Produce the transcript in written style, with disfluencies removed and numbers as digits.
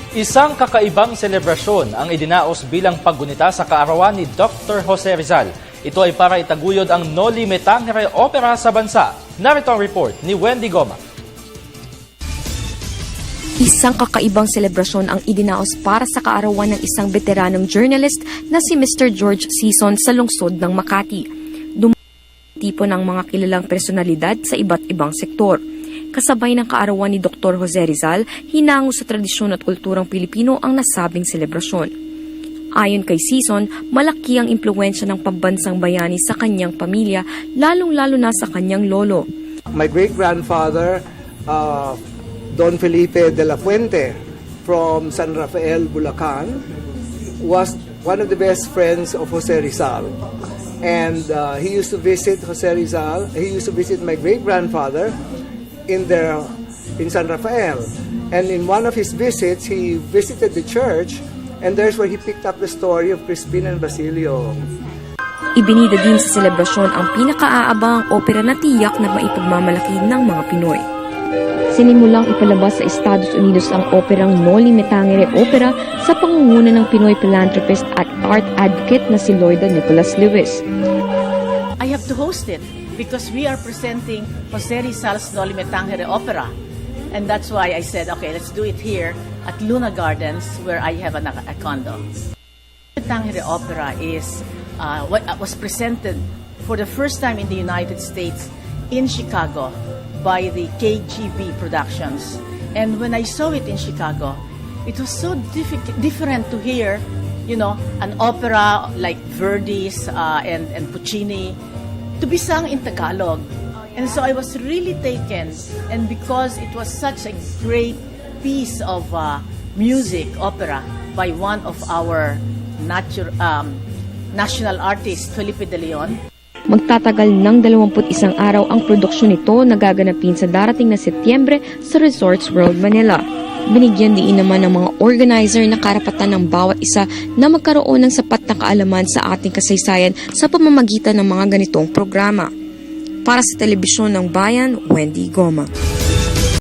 Isang kakaibang selebrasyon ang idinaos bilang paggunita sa kaarawan ni Dr. Jose Rizal. Ito ay para itaguyod ang Noli Me Tangere Opera sa bansa. Narito ang report ni Wendy Goma. Isang kakaibang selebrasyon ang idinaos para sa kaarawan ng isang veteranong journalist na si Mr. George Sison sa lungsod ng Makati. Tipo ng mga kilalang personalidad sa iba't ibang sektor. Kasabay ng kaarawan ni Dr. Jose Rizal, hinango sa tradisyon at kulturang Pilipino ang nasabing selebrasyon. Ayon kay Sison, malaki ang impluwensya ng pambansang bayani sa kanyang pamilya, lalong-lalo na sa kanyang lolo. My great-grandfather, Don Felipe de la Fuente from San Rafael, Bulacan, was one of the best friends of Jose Rizal. And he used to visit Jose Rizal, he used to visit my great-grandfather in San Rafael. And in one of his visits, he visited the church, and there's where he picked up the story of Crispin and Basilio. Ibinida din sa selebrasyon ang pinakaaabang opera na tiyak na maipagmamalaki ng mga Pinoy. Sinimulang ipalabas sa Estados Unidos ang operang Noli Me Tangere Opera sa pangunguna ng Pinoy philanthropist at art advocate na si Loida Nicholas Lewis. I have to host it because we are presenting Jose Rizal's Noli Me Tangere Opera. And that's why I said, okay, let's do it here at Luna Gardens where I have a condo. The Tangere Opera was presented for the first time in the United States in Chicago by the KGB Productions. And when I saw it in Chicago, it was so different to hear, you know, an opera like Verdi's and Puccini to be sung in Tagalog. And so I was really taken, and because it was such a great piece of music, opera, by one of our national artists, Felipe de Leon. Magtatagal ng 21 araw ang produksyon nito na gaganapin sa darating na Setyembre sa Resorts World Manila. Binigyan din naman ng mga organizer na karapatan ng bawat isa na magkaroon ng sapat na kaalaman sa ating kasaysayan sa pamamagitan ng mga ganitong programa. Para sa Telebisyon ng Bayan, Wendy Goma.